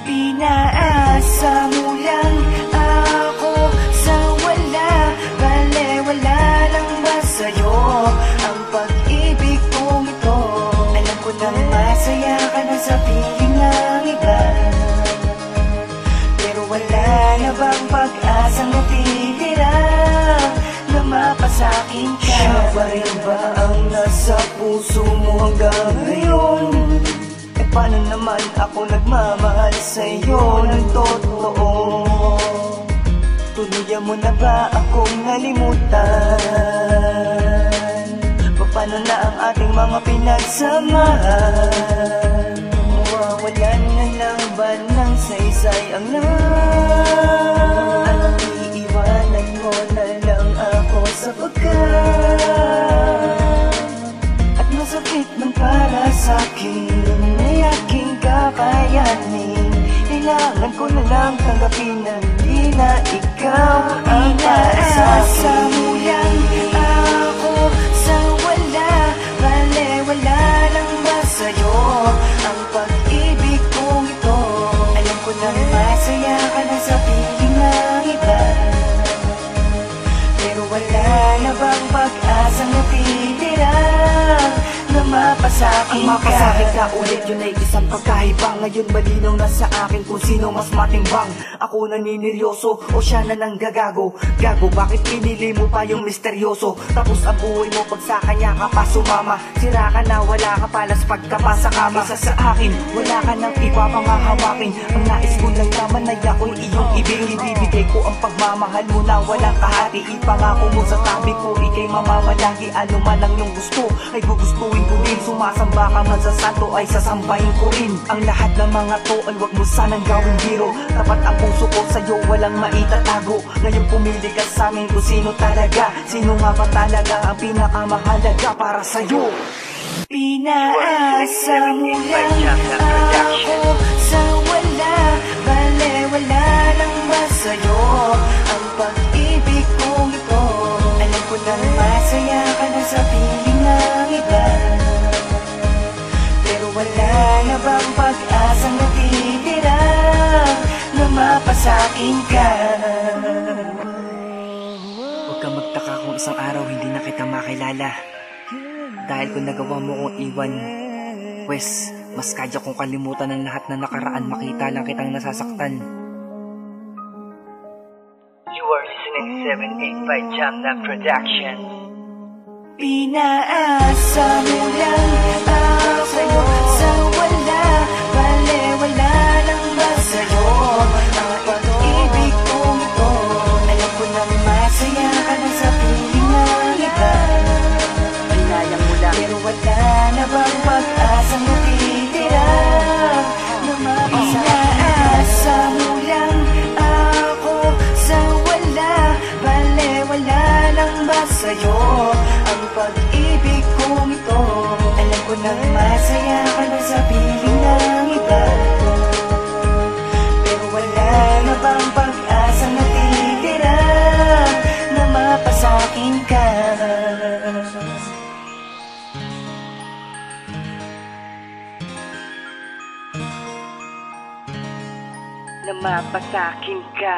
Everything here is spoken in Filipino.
Pinaasa mo lang ako sa wala. Bale-wala lang ba sa'yo ang pag-ibig kong ito? Alam ko nang masaya ka na sa piling ng iba, pero wala na bang pag-asang natitira na mapasakin ka? Siya pa rin ba ang nasa puso mo hanggang ngayon? Paano naman ako nagmamahal sa'yo ng totoo? Tuluyan mo na ba akong nalimutan? Paano na ang ating mga pinagsamahan? Mawawalan na lang ba ng saysay ang lahat? At iiwanan mo na lang ako sa pagkat at masakit man para sa'kin aking kakayanin. Kailangan ko na lang tanggapin na hindi na ikaw ang pinaasa mo lang ako sa wala. Bale-wala lang ba sa'yo ang pag-ibig kong ito? Alam ko na masaya ka na sa piling ng iba, pero wala na bang pag-asang natitira na mapasakin ka? Ang mapasakin ka ulit, yun ay isang pagkaiba. Ngayon malinaw na sa akin kung sino mas matimbang. Ako naniniryoso o siya na nang gagago? Gago, bakit pinili mo pa yung misteryoso? Tapos ang buhay mo pag sa kanya ka pa sumama. Sira ka na, wala ka palas pagka pa sa kama. Isa sa akin, wala ka nang iba pang hahawakin. Ang nais ko lang naman ay ako'y iyong ibig. Ibibigay ko ang pagmamahal mo na walang kahati. Ipangako mo sa tabi ko, ikay mamamalagi. Ano man ang iyong gusto ay gugustuhin ko din. Sumasamba ka man sa santo ay sasambahin ko rin. Ang lahat ng mga to ay wag mo sanang gawing biro. Tapat ang puso ko sa'yo, walang maitatago. Ngayon pumili ka sa'min kung sino talaga. Sino nga ba talaga ang pinakamahalaga para sa'yo? Pinaasa mo lang ako sa wala. Bale-wala lang ba sa'yo ang pag-ibig kong ito? Alam ko na masaya ka na sa piling ng iba, pero wala na bang pag-asang natitira na mapasakin ka? Huwag kang magtaka kung isang araw hindi na kita makilala, dahil kung nagawa mo kong iwan, pwes mas kaya kong kalimutan ang lahat na nakaraan. Makita lang kitang nasasaktan. You are listening to 785 Jamnab Production. Pinaasa mo lang ako sa wala. Bale-wala lang ba sa'yo ang pag-ibig kong ito? Alam ko nang masaya ka na sa piling ng iba, pero wala na bang pag-asang natitira na mapasaasa mo lang ako sa wala. Bale-wala lang ba sa'yo ang pag-ibig kong ito? Alam ko nang masaya ka na sa piling ng iba, pero wala na bang pag-asang natitira na mapasakin ka? Na mapasakin ka.